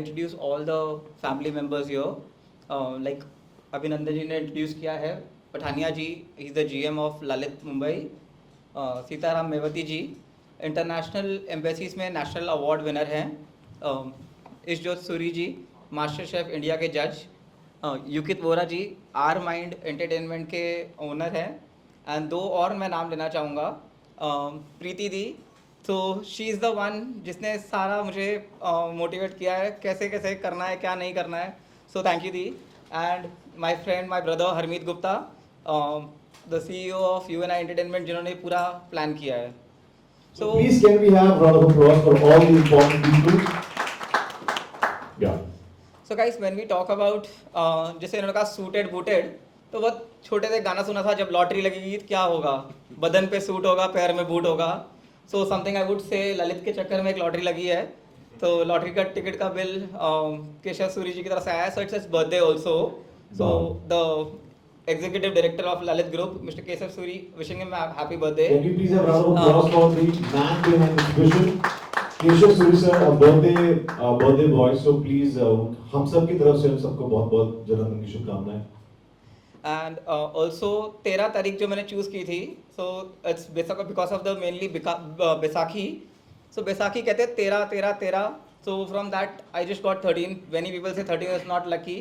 introduce all the family members here. Like Abhinandan ji ने introduce किया है. Pathania ji, he's the GM of Lalit Mumbai. Sitaram Mewati ji international embassies में national award winner हैं. Ishjot Suri ji MasterChef India के जज. Yukit Vora ji R Mind Entertainment के owner हैं. And दो और मैं नाम लेना चाहूँगा. प्रीति दी, तो शी इज़ द वन जिसने सारा मुझे मोटिवेट किया है कैसे कैसे करना है क्या नहीं करना है. So thank you the. And my friend my brother Harmeet Gupta, the CEO of UNI entertainment, जिन्होंने पूरा प्लान किया है. So please can we have round of applause for all the important people? Yeah. So guys, when we talk about जैसे इन्होंने कहा suited booted, तो बहुत छोटे से गाना सुना था जब लॉटरी लगेगी क्या होगा, बदन पे सूट होगा पैर में बूट होगा. So something I would say Lalit के चक्कर में एक लॉटरी लगी है. तो लॉटरी का टिकट का बिल केशव सूरी जी की तरफ से आया. So it's birthday also. So the Executive Director of Lalit Group, Mr. Keshav Suri, wishing him a happy birthday. Can we please have a round of applause for the man behind this vision, Keshav Suri sir, a birthday boy. So please, हम सब की तरफ से हम सबको बहुत बहुत जन्मदिन की शुभकामनाएं. And also 13 तारीख जो मैंने चूज़ की थी, so it's because of the mainly Baisakhi. So Baisakhi कहते हैं 13 13 13. So from that I just got 13. Many people say 13 is not lucky.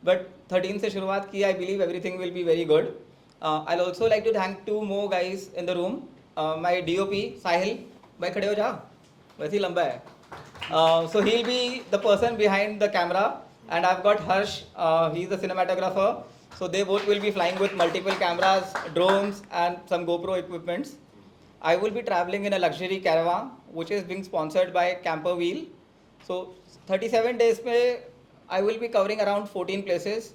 But 13 से शुरुआत की. I believe everything will be very good. I'll also like to thank two more guys in the room. My DOP Sahil, भाई खड़े हो जा, वैसे ही लंबा है. So he'll be the person behind the camera, and I've got Harsh. He's the cinematographer. So they both will be flying with multiple cameras, drones, and some GoPro equipments. I will be traveling in a luxury caravan, which is being sponsored by Camper Wheel. So 37 days में I will be covering around 14 places.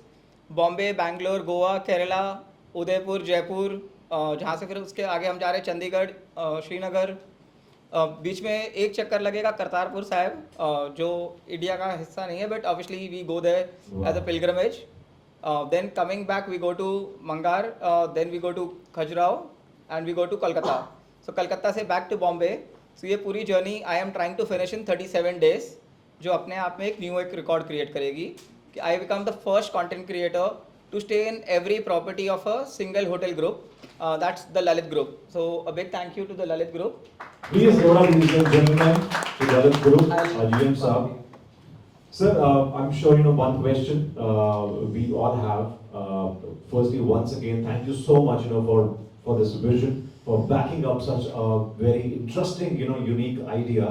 Bombay, Bangalore, Goa, Kerala, Udaipur, Jaipur, जहाँ से फिर उसके आगे हम जा रहे हैं चंडीगढ़, श्रीनगर. बीच में एक चक्कर लगेगा करतारपुर साहिब, जो इंडिया का हिस्सा नहीं है, but obviously we go there as a pilgrimage. Then coming back we go to Mangar, then we go to Khajuraho and we go to Kolkata. So Calcutta से बैक टू बॉम्बे. सो ये पूरी journey I am trying to finish in 37 days, जो अपने आप में एक record create करेगी कि I become the first content creator to stay in every property of a single hotel group. That's the Lalit group. So a big thank you to the Lalit group. Please, ladies and gentlemen, to Lalit Group, GM Saab. Sir, I'm sure you know one question we all have. Firstly, once again, thank you so much, for this vision, for backing up such a very interesting, unique idea.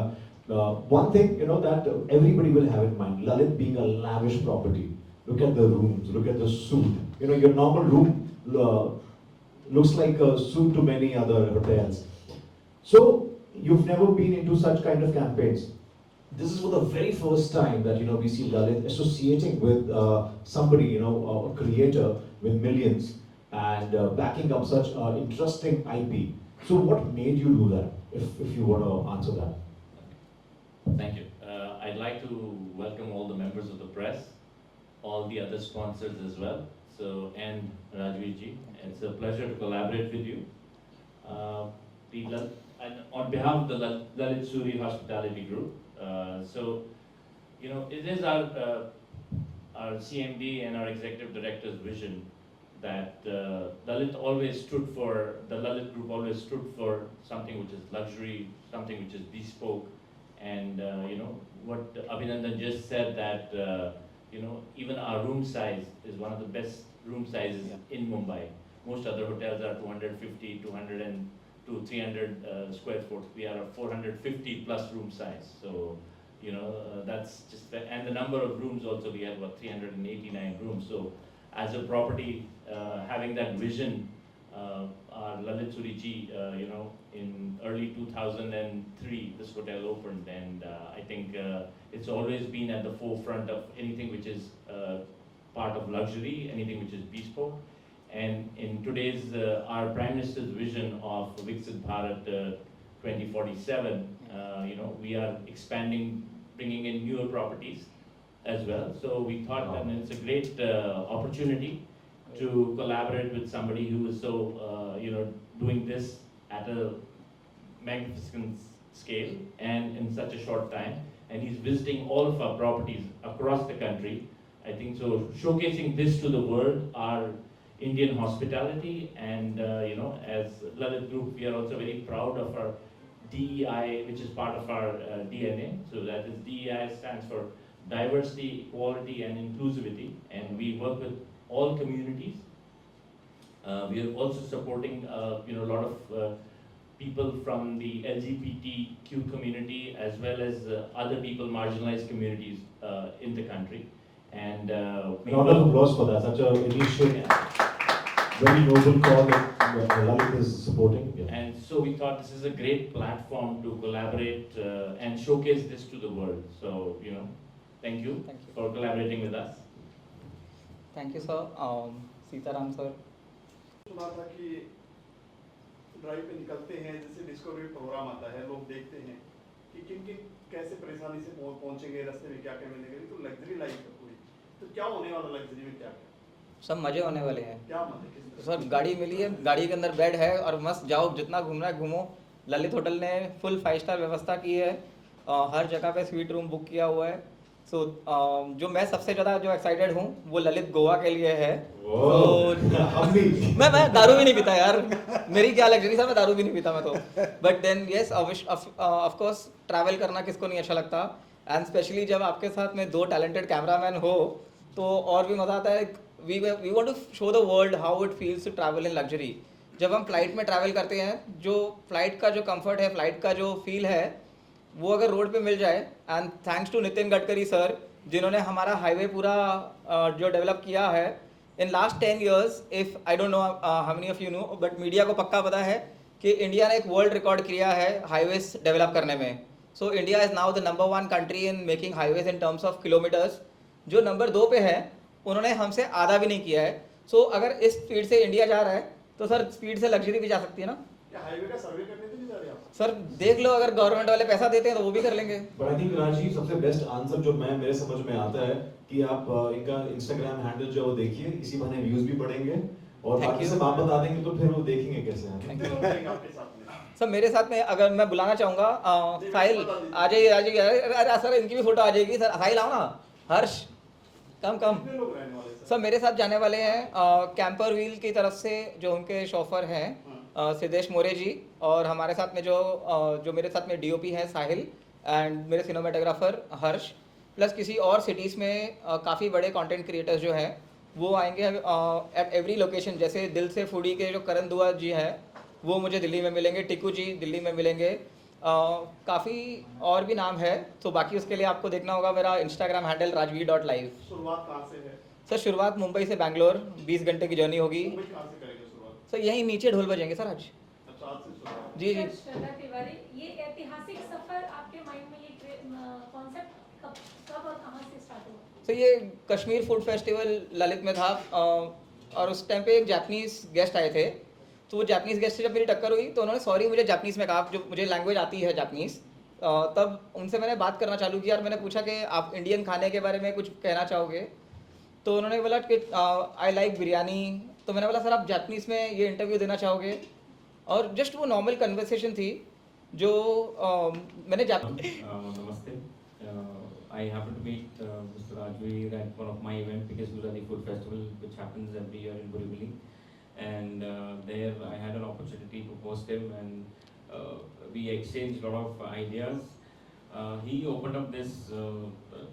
One thing, that everybody will have in mind, Lalit being a lavish property. Look at the rooms, look at the suite. Your normal room looks like a suite to many other hotels. So, you've never been into such kind of campaigns. This is for the very first time that, we see Lalit associating with somebody, a creator with millions and backing up such interesting IP. So, what made you do that, if you want to answer that? Thank you. I'd like to welcome all the members of the press, all the other sponsors as well. So, and Rajveer ji, it's a pleasure to collaborate with you. And on behalf of the Lalit Suri Hospitality Group, it is our CMD and our executive director's vision that the Lalit Group always stood for something which is luxury, something which is bespoke. And what Abhinandan just said, that even our room size is one of the best room sizes in Mumbai. Most other hotels are 250, 200 to 300 square foot. We are a 450 plus room size. So that's just and the number of rooms also, we have about 389 rooms. So as a property, having that vision, our Lalit Suri ji, in early 2003, this hotel opened, and I think it's always been at the forefront of anything which is part of luxury, anything which is bespoke. And in today's, our Prime Minister's vision of Viksit Bharat 2047, we are expanding, bringing in newer properties as well. So we thought that it's a great opportunity to collaborate with somebody who is so, doing this at a magnificent scale and in such a short time. And he's visiting all of our properties across the country. I think so, showcasing this to the world, our Indian hospitality, and as Lalit Group, we are also very proud of our DEI, which is part of our DNA. So that is DEI stands for diversity, equality, and inclusivity, and we work with all communities. We are also supporting a lot of people from the LGBTQ community, as well as other people, marginalized communities in the country. And we Round of work- applause for that. Such a initial, very noble call that Lalit is supporting. Yeah. And so we thought this is a great platform to collaborate and showcase this to the world. So, thank you, Thank you. for collaborating with us. Thank you, sir. Sitaram, sir. सुना था कि drive पे निकलते हैं, जैसे discovery programme आता है, लोग देखते हैं कि किन किन कैसे परेशानी से पहुंचेंगे, रास्ते में क्या क्या मिलेगा। तो लग्जरी लाइफ है पूरी, तो क्या होने वाला लग्जरी में, क्या क्या सब मजे होने वाले हैं। क्या मजे, किस तो तरह सर गाड़ी मिली है, गाड़ी के अंदर बेड है और मस्त जाओ, जितना घूमना है घूमो। ललित होटल ने फुल 5 स्टार व्यवस्था की है, हर जगह पे स्वीट रूम बुक किया हुआ है। सो जो मैं सबसे ज़्यादा जो एक्साइटेड हूँ वो ललित गोवा के लिए है। हम भी मैं दारू भी नहीं पीता यार, मेरी क्या लग्जरी सर, मैं दारू भी नहीं पीता मैं तो। But then yes, of course travel करना किसको नहीं अच्छा लगता, एंड स्पेशली जब आपके साथ में 2 टैलेंटेड कैमरामैन हो तो और भी मज़ा आता है। We want to show the world how it feels to travel in luxury. जब हम फ्लाइट में ट्रैवल करते हैं, जो फ्लाइट का जो कंफर्ट है, फ्लाइट का जो फील है, वो अगर रोड पे मिल जाए, and thanks to Nitin Gadkari sir, जिन्होंने हमारा हाईवे पूरा जो डेवलप किया है in last 10 years। If I don't know how many of you know, but media को पक्का पता है कि इंडिया ने एक वर्ल्ड रिकॉर्ड किया है हाईवेज डेवलप करने में। So India is now the number 1 country in making highways in terms of kilometres. जो नंबर 2 पे है, उन्होंने हमसे आधा भी नहीं किया है। सो अगर इस स्पीड से इंडिया जा रहा है तो सर स्पीड से लग्जरी भी जा सकती है ना। क्या हाईवे का सर्वे करने तो नहीं जा रहे आप? सर देख लो, अगर गवर्नमेंट वाले पैसा देते हैं तो वो भी कर लेंगे। बट आई थिंक राजी सबसे बेस्ट आंसर जो मेरे समझ में आता है कि आप इनका इंस्टाग्राम हैंडल जो है वो देखिए, इसी बहाने व्यूज भी बढ़ेंगे और Thank बाकी you. सब आप बता देंगे तो फिर वो देखेंगे कैसे हैं। Thank कितने लोग रहेंगे आपके साथ में? सर मेरे साथ में अगर मैं बुलाना चाहूँगा, साहिल आ जाइए, अरे सर इनकी भी फोटो आ जाएगी। सर साहिल आओ ना, हर्ष कम कितने लोग रहने वाले सर मेरे साथ जाने वाले हैं कैंपर व्हील की तरफ से जो उनके शॉफर हैं सिद्धेश मोरे जी, और हमारे साथ में जो मेरे साथ में डीओपी है साहिल, एंड मेरे सिनेमाटोग्राफर हर्ष, प्लस किसी और सिटीज़ में काफ़ी बड़े कंटेंट क्रिएटर्स जो हैं वो आएंगे एट एवरी लोकेशन। जैसे दिल से फूडी के जो करण दुआ जी हैं वो मुझे दिल्ली में मिलेंगे, टिकू जी दिल्ली में मिलेंगे, काफ़ी और भी नाम है। तो बाकी उसके लिए आपको देखना होगा मेरा इंस्टाग्राम हैंडल rajveer.live। शुरुआत कहाँ से है? सर शुरुआत मुंबई से बैंगलोर 20 घंटे की जर्नी होगी। मुंबई कहाँ से करेंगे शुरुआत? सर यहीं नीचे ढोल बजेंगे सर आज। अच्छा, आज से शुरुआत। जी जी। श्रद्धा तिवारी, ये ऐतिहासिक सफर आपके माइंड में, ये कॉन्सेप्ट कब और कहाँ से स्टार्ट हुआ? सर ये कश्मीर फूड फेस्टिवल ललित में था, और उस टाइम पे एक जापानीज गेस्ट आए थे। तो वो जापानीज गेस्ट से जब मेरी टक्कर हुई तो उन्होंने सॉरी मुझे जापानीज में कहा, जो मुझे लैंग्वेज आती है जापानीज। तब उनसे मैंने बात करना चालू किया और मैंने पूछा कि आप इंडियन खाने के बारे में कुछ कहना चाहोगे? तो उन्होंने बोला कि आई लाइक बिरयानी। तो मैंने बोला सर आप जापानीज में ये इंटरव्यू देना चाहोगे? और जस्ट वो नॉर्मल कन्वर्सेशन थी जो मैंने Namaste. I happened to meet Mr. Rajveer at one of my events because Gujarati Food Festival, which happens every year in Borivali, and there I had an opportunity to host him, and we exchanged a lot of ideas. He opened up this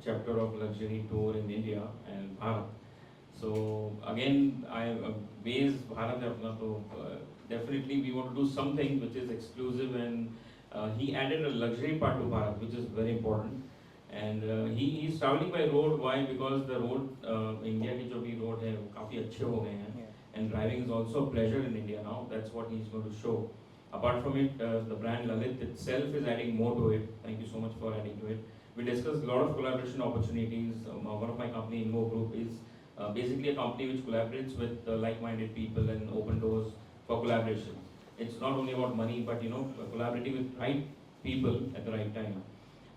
chapter of luxury tour in India and Bharat. So again, I based Bharat है अपना, तो definitely we want to do something which is exclusive, and he added a luxury part to Bharat, which is very important. And he is traveling by road. Why? Because the road, India की जो भी road है वो काफी अच्छे हो गए हैं, and driving is also a pleasure in India now. That's what he's going to show. Apart from it, the brand Lalit itself is adding more to it. Thank you so much for adding to it. We discussed a lot of collaboration opportunities. One of my company, Invo Group, is basically a company which collaborates with like-minded people and open doors for collaboration. It's not only about money, but collaborating with right people at the right time.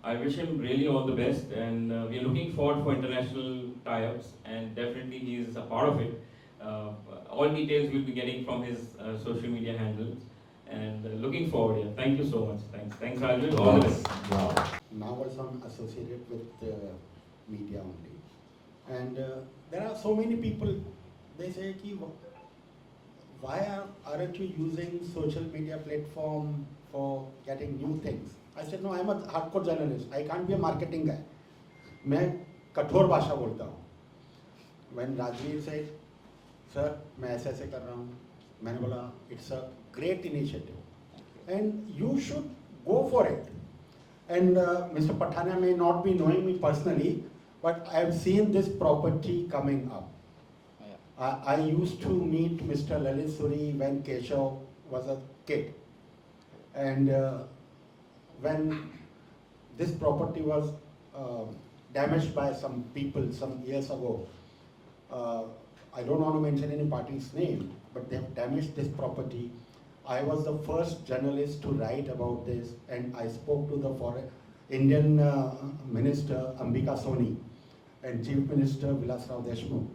I wish him really all the best, and we are looking forward for international tie-ups, and definitely he is a part of it. All details we'll be getting from his social media handles, and looking forward. Yeah, thank you so much. Thanks, Rajveer. All the best. Wow. Now also I'm associated with media only. And there are so many people, they say, ki, why aren't you using social media platform for getting new things? I said, no, I'm a hardcore journalist. I can't be a marketing guy. मैं कठोर भाषा बोलता हूँ. When Rajveer said, sir, मैं ऐसे कर रहा हूँ, मैंने बोला, it's a great initiative. And you should go for it. And Mr. Pathania may not be knowing me personally, but I have seen this property coming up. I used to meet Mr. Lalit Suri when Keshav was a kid. And when this property was damaged by some people some years ago, I don't want to mention any party's name, but they have damaged this property. I was the first journalist to write about this, and I spoke to the Indian Minister Ambika Soni and Chief Minister Vilas Rao Deshmukh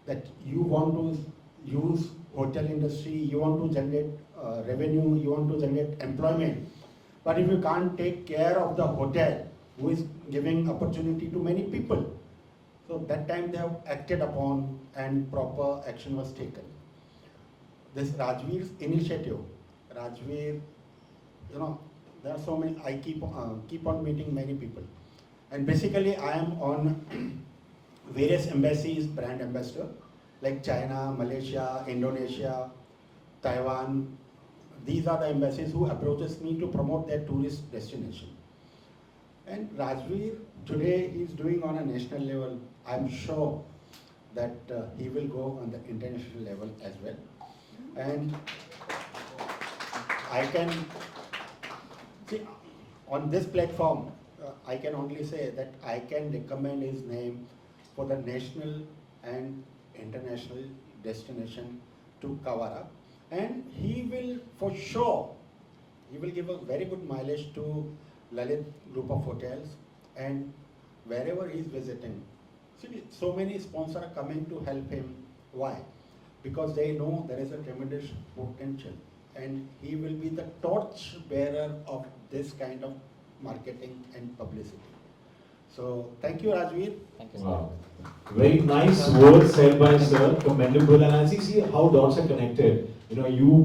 that you want to use hotel industry, you want to generate revenue, you want to generate employment, but if you can't take care of the hotel, who is giving opportunity to many people. So that time they have acted upon and proper action was taken. This Rajveer's initiative, Rajveer, you know, there are so many, I keep on meeting many people. And basically I am on various embassies, brand ambassador, like China, Malaysia, Indonesia, Taiwan. These are the embassies who approaches me to promote their tourist destination. And Rajveer today is doing on a national level. I'm sure that he will go on the international level as well. And I can see on this platform, I can only say that I can recommend his name for the national and international destination to Kawara. And he will, for sure, he will give a very good mileage to Lalit group of hotels and wherever he is visiting. See, so many sponsors are coming to help him. Why? Because they know there is a tremendous potential and he will be the torch bearer of this kind of marketing and publicity. So thank you, Rajveer. Thank you, sir. Wow. Very nice words said by sir, commendable. And as you see how dots are connected, you know, you